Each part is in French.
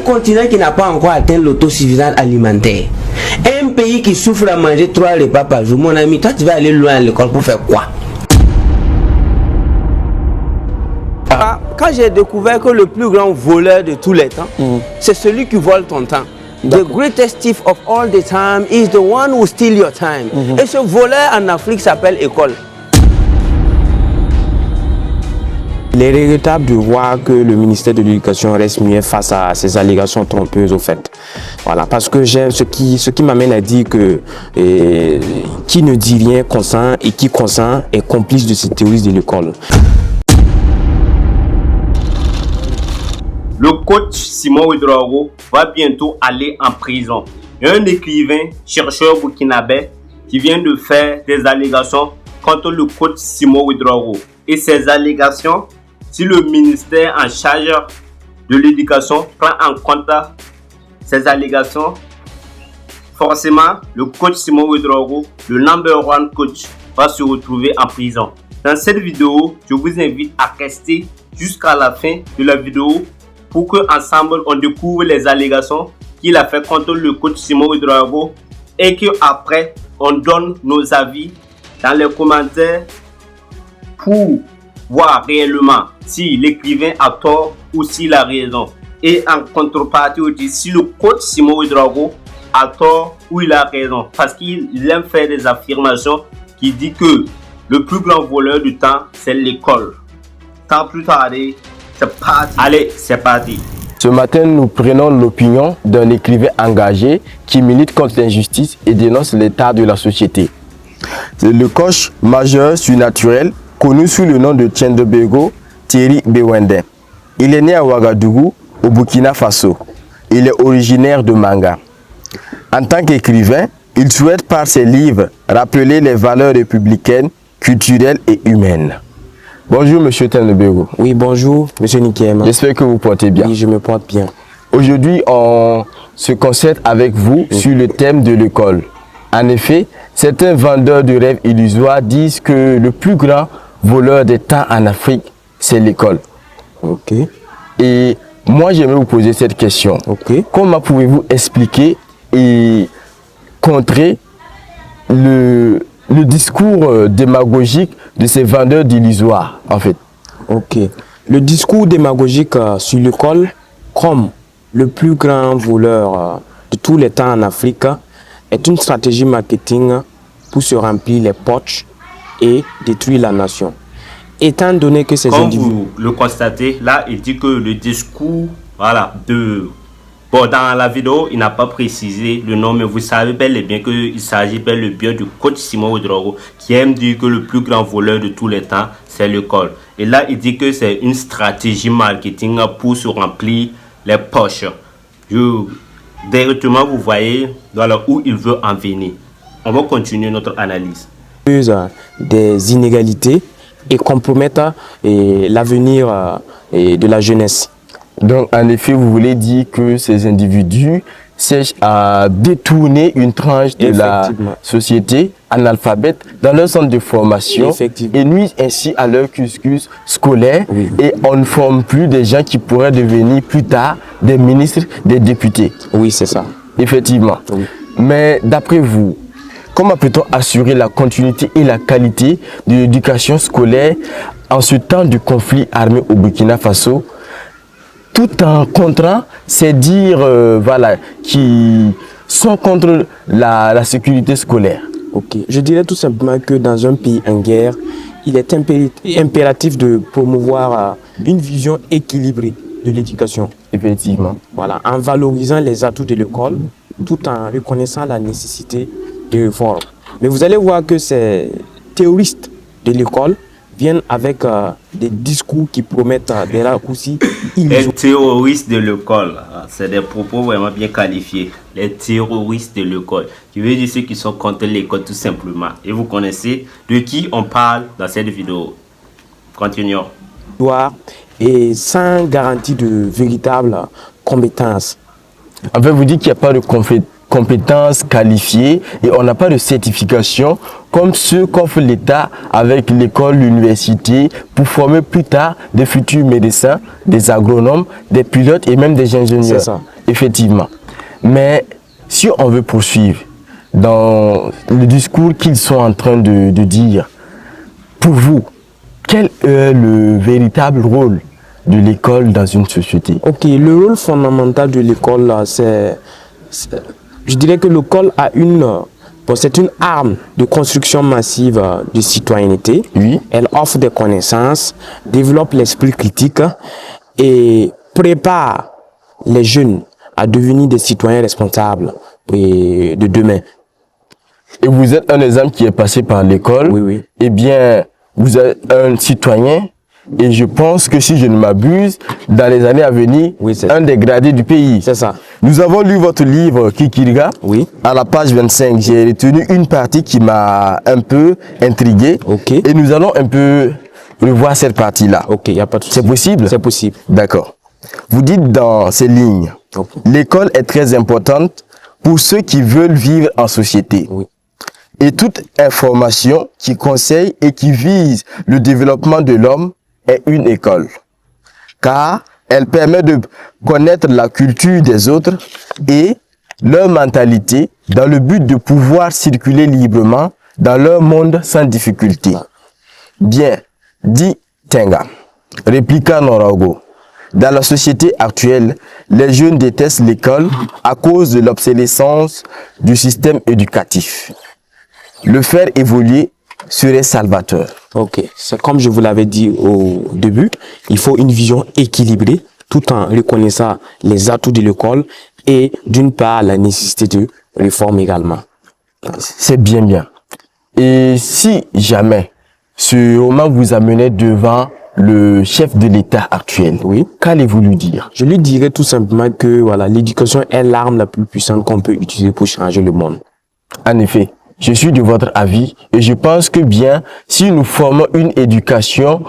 continent qui n'a pas encore atteint l'autosuffisance alimentaire, un pays qui souffre à manger 3 repas par jour, mon ami, toi tu vas aller loin à l'école pour faire quoi? Quand j'ai découvert que le plus grand voleur de tous les temps, c'est celui qui vole ton temps. The greatest thief of all the time is the one who steals your time. Et ce voleur en Afrique s'appelle école. Il est regrettable de voir que le ministère de l'Éducation reste muet face à ces allégations trompeuses au fait. Voilà, parce que j'aime ce qui m'amène à dire que qui ne dit rien consent et qui consent est complice de ces terroristes de l'école. Le coach Simon Ouedraogo va bientôt aller en prison. Il y a un écrivain, chercheur burkinabé, qui vient de faire des allégations contre le coach Simon Ouedraogo. Et ces allégations, si le ministère en charge de l'éducation prend en compte ces allégations, forcément, le coach Simon Ouedraogo, le number one coach, va se retrouver en prison. Dans cette vidéo, je vous invite à rester jusqu'à la fin de la vidéo pour qu'ensemble on découvre les allégations qu'il a fait contre le coach Simon Ouedraogo et qu'après on donne nos avis dans les commentaires pour voir réellement si l'écrivain a tort ou s'il a raison. Et en contrepartie aussi, si le coach Simon Ouedraogo a tort ou il a raison. Parce qu'il aime faire des affirmations qui disent que le plus grand voleur du temps, c'est l'école. Sans plus tarder, c'est parti. Allez, c'est parti. Ce matin, nous prenons l'opinion d'un écrivain engagé qui milite contre l'injustice et dénonce l'état de la société. C'est le coach majeur surnaturel, connu sous le nom de Thiendebego, Thierry Bewende. Il est né à Ouagadougou, au Burkina Faso. Il est originaire de Manga. En tant qu'écrivain, il souhaite par ses livres rappeler les valeurs républicaines, culturelles et humaines. Bonjour Monsieur Thiendebego. Oui, bonjour Monsieur Nikem. J'espère que vous portez bien. Oui, je me porte bien. Aujourd'hui, on se concerte avec vous sur le thème de l'école. En effet, certains vendeurs de rêves illusoires disent que le plus grand voleur des temps en Afrique, c'est l'école. Ok. Et moi, j'aimerais vous poser cette question. Ok. Comment pouvez-vous expliquer et contrer le discours démagogique de ces vendeurs d'illusoires, en fait? Ok. Le discours démagogique sur l'école, comme le plus grand voleur de tous les temps en Afrique, est une stratégie marketing pour se remplir les poches et détruire la nation. Étant donné que ces individus... Comme vous le constatez, là, il dit que le discours, voilà, Bon, dans la vidéo, il n'a pas précisé le nom, mais vous savez bel et bien qu'il s'agit bel et bien du coach Simon Ouedraogo qui aime dire que le plus grand voleur de tous les temps, c'est l'école. Et là, il dit que c'est une stratégie marketing pour se remplir les poches. Directement, vous voyez voilà, où il veut en venir. On va continuer notre analyse. Des inégalités et compromettent l'avenir de la jeunesse. Donc, en effet, vous voulez dire que ces individus cherchent à détourner une tranche de la société analphabète dans leur centre de formation et nuisent ainsi à leur cursus scolaire. Oui. Et on ne forme plus des gens qui pourraient devenir plus tard des ministres, des députés. Oui, c'est ça. Effectivement. Oui. Mais d'après vous, comment peut-on assurer la continuité et la qualité de l'éducation scolaire en ce temps de conflit armé au Burkina Faso, tout en contrant ces dires voilà, qui sont contre la sécurité scolaire? Ok, je dirais tout simplement que dans un pays en guerre, il est impératif de promouvoir une vision équilibrée de l'éducation. Effectivement. Voilà, en valorisant les atouts de l'école, tout en reconnaissant la nécessité de réformes. Mais vous allez voir que ces théoristes de l'école viennent avec des discours qui promettent des raccourcis. Les terroristes de l'école, c'est des propos vraiment bien qualifiés. Les terroristes de l'école, qui veut dire ceux qui sont contre l'école tout simplement. Et vous connaissez de qui on parle dans cette vidéo. Continuons. Et sans garantie de véritable compétence. En fait, vous dites qu'il n'y a pas de compétences qualifiées et on n'a pas de certification comme ceux qu'offre l'État avec l'école, l'université pour former plus tard des futurs médecins, des agronomes, des pilotes et même des ingénieurs. C'est ça. Effectivement. Mais si on veut poursuivre dans le discours qu'ils sont en train de dire, pour vous, quel est le véritable rôle de l'école dans une société? Ok, le rôle fondamental de l'école, je dirais que l'école a c'est une arme de construction massive de citoyenneté. Oui. Elle offre des connaissances, développe l'esprit critique et prépare les jeunes à devenir des citoyens responsables de demain. Et vous êtes un exemple qui est passé par l'école. Oui, oui. Eh bien, vous êtes un citoyen et je pense que si je ne m'abuse, dans les années à venir, Oui, c'est un des gradés du pays. C'est ça. Nous avons lu votre livre Kikiriga. Oui. À la page 25, j'ai retenu une partie qui m'a un peu intrigué. Ok. Et nous allons un peu revoir cette partie-là. Ok, il n'y a pas de souci. C'est possible? C'est possible. D'accord. Vous dites dans ces lignes, Ok. l'école est très importante pour ceux qui veulent vivre en société. Oui. Et toute information qui conseille et qui vise le développement de l'homme est une école. Car elle permet de connaître la culture des autres et leur mentalité dans le but de pouvoir circuler librement dans leur monde sans difficulté. Bien, dit Tenga, répliqua Norago. Dans la société actuelle, les jeunes détestent l'école à cause de l'obsolescence du système éducatif. Le faire évoluer serait salvateur. Ok, c'est comme je vous l'avais dit au début, il faut une vision équilibrée tout en reconnaissant les atouts de l'école et d'une part la nécessité de réforme également. C'est bien. Et si jamais ce roman vous amenait devant le chef de l'État actuel, Oui. qu'allez-vous lui dire? Je lui dirais tout simplement que voilà, l'éducation est l'arme la plus puissante qu'on peut utiliser pour changer le monde. En effet, je suis de votre avis et je pense que bien, si nous formons une éducation,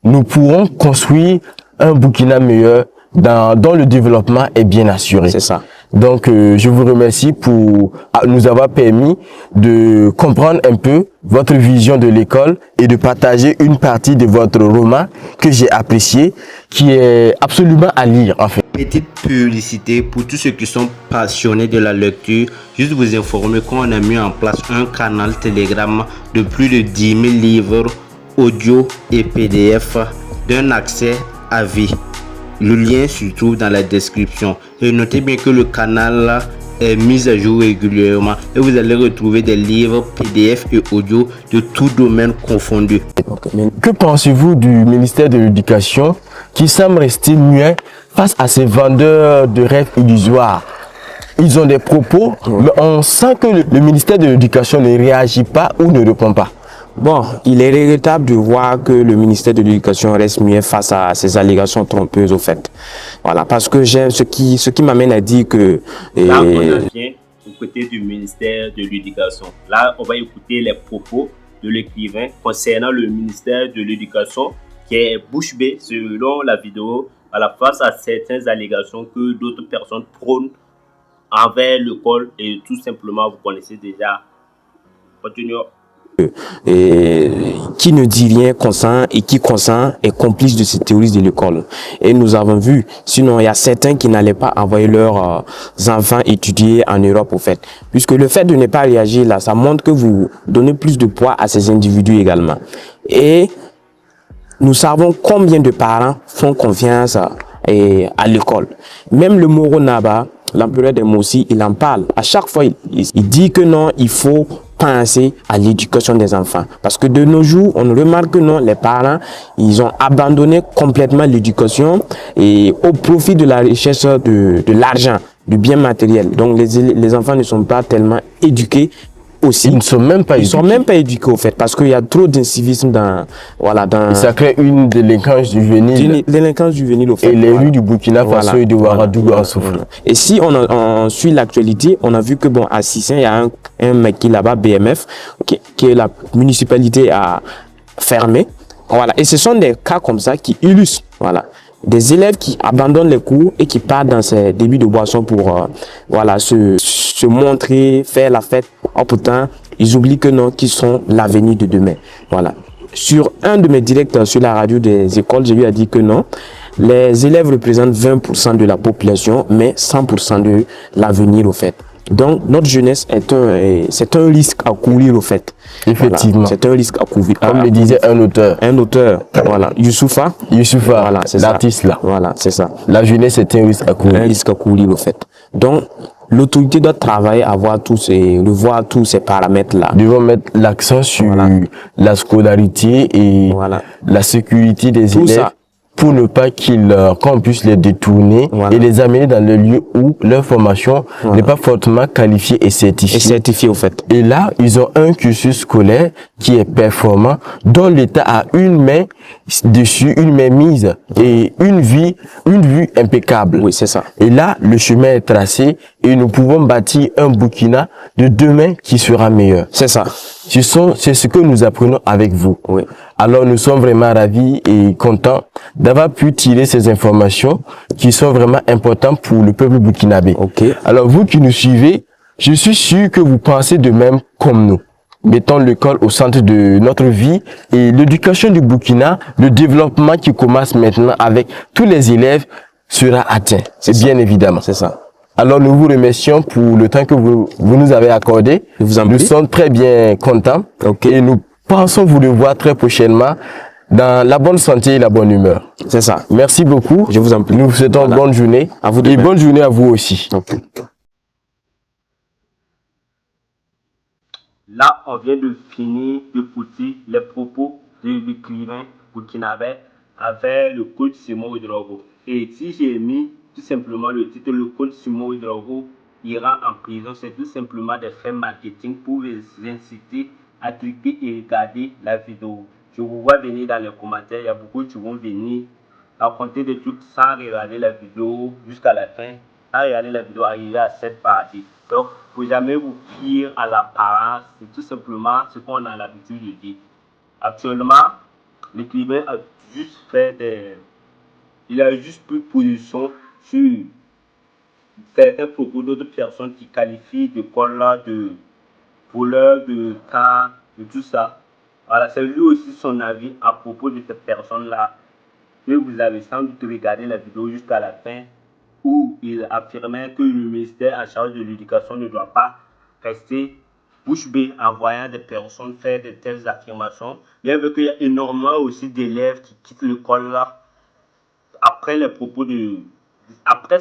nous pourrons construire un Burkina meilleur dont le développement est bien assuré. C'est ça. Donc, je vous remercie pour nous avoir permis de comprendre un peu votre vision de l'école et de partager une partie de votre roman que j'ai apprécié, qui est absolument à lire en fait. Petite publicité pour tous ceux qui sont passionnés de la lecture. Juste vous informer qu'on a mis en place un canal Telegram de plus de 10 000 livres audio et PDF d'un accès à vie. Le lien se trouve dans la description. Et notez bien que le canal est mis à jour régulièrement et vous allez retrouver des livres PDF et audio de tout domaine confondu. Que pensez-vous du ministère de l'Éducation qui semble rester muet face à ces vendeurs de rêves illusoires? Ils ont des propos, mais on sent que le ministère de l'Éducation ne réagit pas ou ne répond pas. Bon, il est regrettable de voir que le ministère de l'Éducation reste muet face à ces allégations trompeuses au fait. Voilà, parce que j'aime ce qui m'amène à dire que... Là, on en vient au côté du ministère de l'Éducation. Là, on va écouter les propos de l'écrivain concernant le ministère de l'Éducation qui est bouche bée selon la vidéo face à certaines allégations que d'autres personnes prônent envers l'école et tout simplement, vous connaissez déjà. Continuons. Et qui ne dit rien consent et qui consent est complice de ces théories de l'école. Et nous avons vu, sinon il y a certains qui n'allaient pas envoyer leurs enfants étudier en Europe au fait. Puisque le fait de ne pas réagir là, ça montre que vous donnez plus de poids à ces individus également. Et nous savons combien de parents font confiance à l'école. Même le Moro Naba, l'empereur des Mossi, il en parle. À chaque fois, il dit que non, il faut penser à l'éducation des enfants. Parce que de nos jours, on remarque que non, les parents, ils ont abandonné complètement l'éducation et au profit de la recherche de l'argent, du bien matériel. Donc les enfants ne sont pas tellement éduqués aussi. Ils ne sont même pas Ils sont même pas éduqués au fait parce qu'il y a trop d'incivisme dans Et ça crée une délinquance juvénile. Délinquance juvénile au fait. Et les rues du Burkina Faso et de Ouagadougou en souffrent. Et si on suit l'actualité, on a vu que bon à Sissin, il y a un mec qui là-bas, BMF, que la municipalité a fermé. Voilà. Et ce sont des cas comme ça qui illustrent, voilà, des élèves qui abandonnent les cours et qui partent dans ces débits de boissons pour voilà se se montrer, faire la fête. Oh pourtant, ils oublient que non, qu'ils sont l'avenir de demain. Voilà. Sur un de mes directs sur la radio des écoles, j'ai lui a dit que non, les élèves représentent 20% de la population, mais 100% de l'avenir au fait. Donc, notre jeunesse c'est un risque à courir au fait. Effectivement. Voilà, c'est un risque à courir. Comme le disait un auteur. Un auteur, voilà. Youssoufa. Voilà, c'est l'artiste là. Voilà, c'est ça. La jeunesse, c'est un risque à courir. Un risque à courir au fait. Donc, l'autorité doit travailler à revoir tous ces paramètres-là. Nous devons mettre l'accent sur la scolarité et la sécurité des élèves pour ne pas qu'on puisse les détourner et les amener dans le lieu où leur formation n'est pas fortement qualifiée et certifiée. Et certifiée au fait. Et là, ils ont un cursus scolaire qui est performant, dont l'État a une main dessus, une main mise et une vue impeccable. Oui, c'est ça. Et là, le chemin est tracé et nous pouvons bâtir un Burkina de demain qui sera meilleur. C'est ça. C'est ce que nous apprenons avec vous. Oui. Alors, nous sommes vraiment ravis et contents d'avoir pu tirer ces informations qui sont vraiment importantes pour le peuple burkinabé. Okay. Alors, vous qui nous suivez, je suis sûr que vous pensez de même comme nous. Mettons l'école au centre de notre vie et l'éducation du Burkina, le développement qui commence maintenant avec tous les élèves sera atteint. C'est bien évidemment. C'est ça. Alors, nous vous remercions pour le temps que vous nous avez accordé. Nous sommes très bien contents. Okay. Et nous pensons vous revoir très prochainement dans la bonne santé et la bonne humeur. C'est ça. Merci beaucoup. Je vous en prie. Nous vous souhaitons bonne journée. À vous et bonne journée à vous aussi. Okay. Là, on vient de finir d'écouter les propos de l'écrivain burkinabé avec le coach Simon Ouedraogo. Et si j'ai mis tout simplement le titre, le coach Simon Ouedraogo ira en prison, c'est tout simplement des faits marketing pour les inciter à cliquer et regarder la vidéo. Je vous vois venir dans les commentaires, il y a beaucoup qui vont venir raconter des trucs sans regarder la vidéo jusqu'à la fin, sans regarder la vidéo arriver à cette partie. Donc, il ne faut jamais vous fier à l'apparence, c'est tout simplement ce qu'on a l'habitude de dire. Actuellement, l'écrivain a juste il a juste pris position sur certains propos d'autres personnes qui qualifient de là de voleur, de temps, de tout ça. Voilà, c'est lui aussi son avis à propos de cette personne-là. Que vous avez sans doute regardé la vidéo jusqu'à la fin, où il affirmait que le ministère en charge de l'éducation ne doit pas rester bouche bée en voyant des personnes faire de telles affirmations. Bien vu qu'il y a énormément aussi d'élèves qui quittent l'école là après les propos après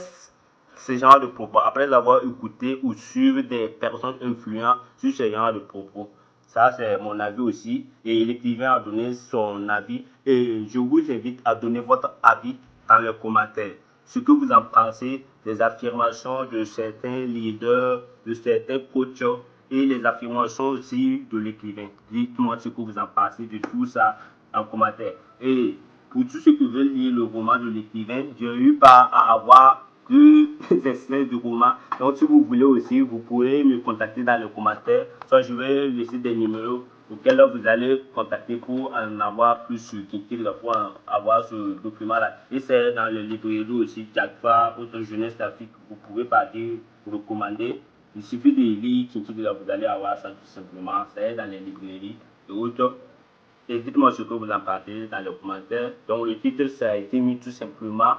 ce genre de propos, après avoir écouté ou suivi des personnes influentes sur ce genre de propos. Ça, c'est mon avis aussi. Et l'écrivain a donné son avis. Et je vous invite à donner votre avis dans les commentaires. Ce que vous en pensez des affirmations de certains leaders, de certains coachs et les affirmations aussi de l'écrivain. Dites-moi ce que vous en pensez de tout ça en commentaire. Et pour tous ceux qui veulent lire le roman de l'écrivain, j'ai eu pas à avoir deux extraits de roman. Donc, si vous voulez aussi, vous pourrez me contacter dans les commentaires. Soit je vais laisser des numéros auxquels vous allez contacter pour en avoir plus sur Kinkil, pour avoir ce document-là. Et c'est dans les librairies aussi, Jakfa, Autre Jeunesse d'Afrique, vous pouvez partir, recommander. Il suffit de lire Kinkil, vous allez avoir ça tout simplement. C'est dans les librairies et autres. Et dites-moi ce que vous en pensez dans les commentaires. Donc le titre, ça a été mis tout simplement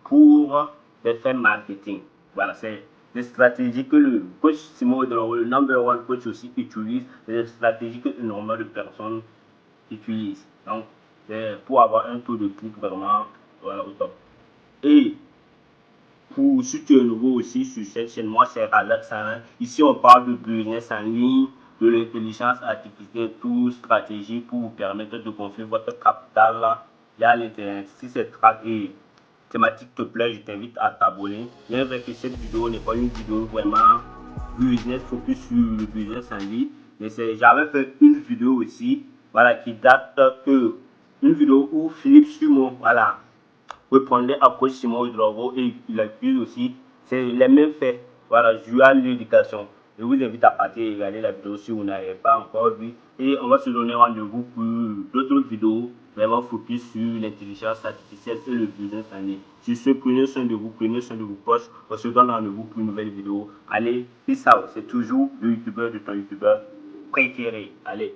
pour les faits marketing. Voilà, c'est des stratégies que le coach Simon Ouedraogo, le number one coach aussi utilise, des stratégies que énormément de personnes utilisent. Donc, c'est pour avoir un taux de clic vraiment au top. Et pour si tu es nouveau aussi sur cette chaîne, moi c'est Alex Sarin. Ici on parle de business en ligne, de l'intelligence artificielle, toute stratégie pour vous permettre de construire votre capital via l'internet. Si cette thématique te plaît, je t'invite à t'abonner. Bien vrai que cette vidéo n'est pas une vidéo vraiment business, focus sur le business en ligne, mais j'avais fait une vidéo aussi, voilà, qui date que une vidéo où Philippe Sumon, voilà, répondait à coach Simon Ouedraogo et il accuse aussi, c'est les mêmes faits, voilà, jouer à l'éducation. Je vous invite à partir et regarder la vidéo si vous n'avez pas encore vu. Et on va se donner rendez-vous pour d'autres vidéos vraiment focus sur l'intelligence artificielle et le business en ligne. Sur ce, prenez soin de vos proches. On se donne rendez-vous pour une nouvelle vidéo. Allez, peace out. C'est toujours le youtubeur de ton youtubeur préféré. Allez.